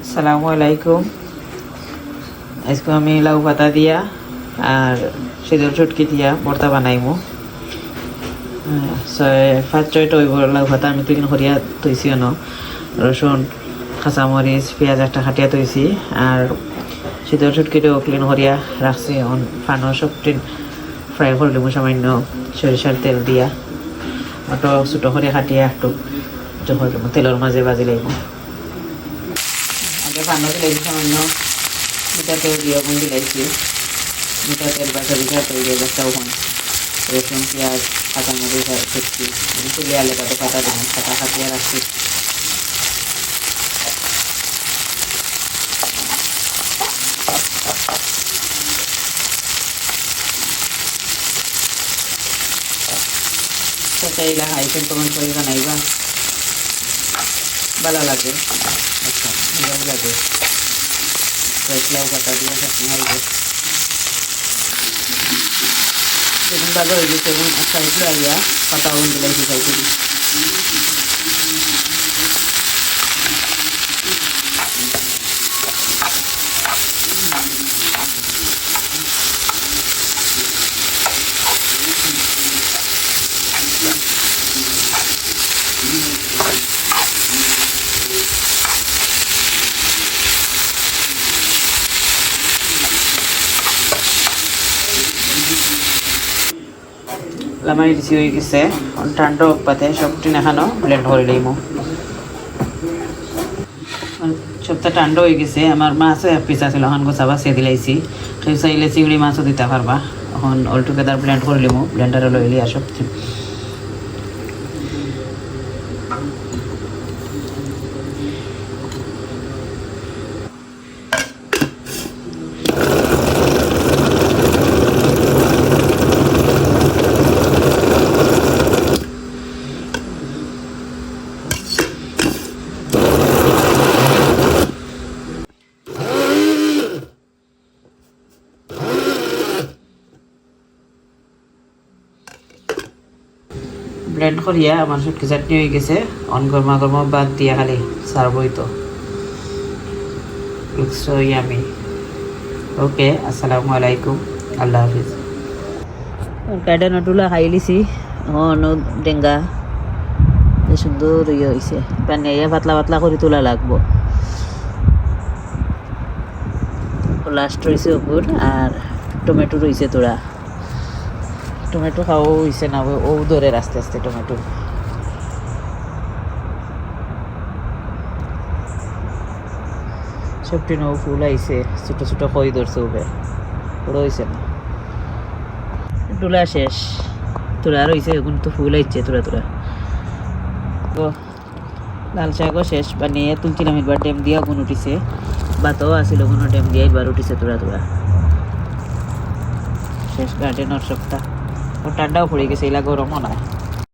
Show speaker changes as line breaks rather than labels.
আসসালামু আলাইকুম। আজকে আমি লাউ পাতা দিয়া আর সিঁদুর চটকি দিয়া ভর্তা বানাইমু। 5-6টা ওই লাউ পাতা আমি ক্লিন করিয়া থইছি। রসুন, কাঁচামরিচ, পেঁয়াজ একটা খাটিয়া থইছি আর সিঁদুর চটকিটাও ক্লিন করিয়া রাখছি। ফানো সবটি ফ্রাই করে দেবো সামান্য সরিষার তেল দিয়া। ওটা ছোটো করে খাটিয়া একটু যখন তেলের মাঝে বাজি লাগব। আগে ফানো দিলাইছি সামান্য মিঠা তেল দিয়ে ওখান দিলাইছি। মিঠা তেল বা সরিষার তেল দিয়ে একটা ওখান রসুন, পেঁয়াজ, কাঁচামরিচ আর চটকি তুলে আলে তাতে পাতা দেবো, পাতা খাটিয়ে রাখছি। চাইলে হাইফেন কমেন্ট করে জানাইবা, ভালো লাগে। আচ্ছা ভালো লাগে লাউ পাতা দিয়ে চাটনি হাইবে। দেখুন ভালো হয়ে গেছে এবং একটা একটু আইয়া পাতা ওগুন দিলাইছি খাইতে দিই। লামাই দিছি হয়ে গেছে, ঠান্ডা পাতে সবটি নাখানো ব্লেন্ড করে লইমু। সবটা ঠান্ডা হয়ে গেছে। আমার মাছও এক পিস আছিল, এখন গোছাবা সে দিলাইছি। কেউ চাইলে চিংড়ি মাছও দিতে পারবা। এখন অল টুগেদার ব্লেন্ড করে লিমু, ব্লেন্ডারে লইলি আর সবজি। ব্লেন্ড করিয়া আমার শুটকি চাটনি হয়ে গেছে। অন গরমা গরমা বাদ দিয়া খালি সার্ভই তো লুকস সো ইয়ামি। ওকে, আসসালামু আলাইকুম, আল্লাহ হাফিজ। কাইডা নটুলা খাই লিছি। ডেঙ্গা সুন্দর ইয়ে হয়েছে, পানি পাতলা পাতলা করে তোলা লাগবো। লাস্ট রয়েছে ওপর আর টমেটো রয়েছে তোরা। টমেটো খাওয়াও হয়েছে না, ও ধরে আস্তে আস্তে টমেটো। সবটি নৌ ফুল আইছে, ছোট ছোট খই ধরছে উবে, বড় হয়েছে না। তোলা শেষ, তোরা আর হয়েছে এখন তো ফুল আইছে তোরা তোরা। লাল শাকও শেষ, বানিয়ে তুলছিলাম। এবার ডেম দিয়া গুণ উঠিছে, বাতও আসিল কোনো ডেম দিয়ে এবার উঠিছে তোরা তোরা। শেষ গার্ডেনের সপ্তাহ ঠান্ডাও পড়ে গেছে, এলা গরমও নয়।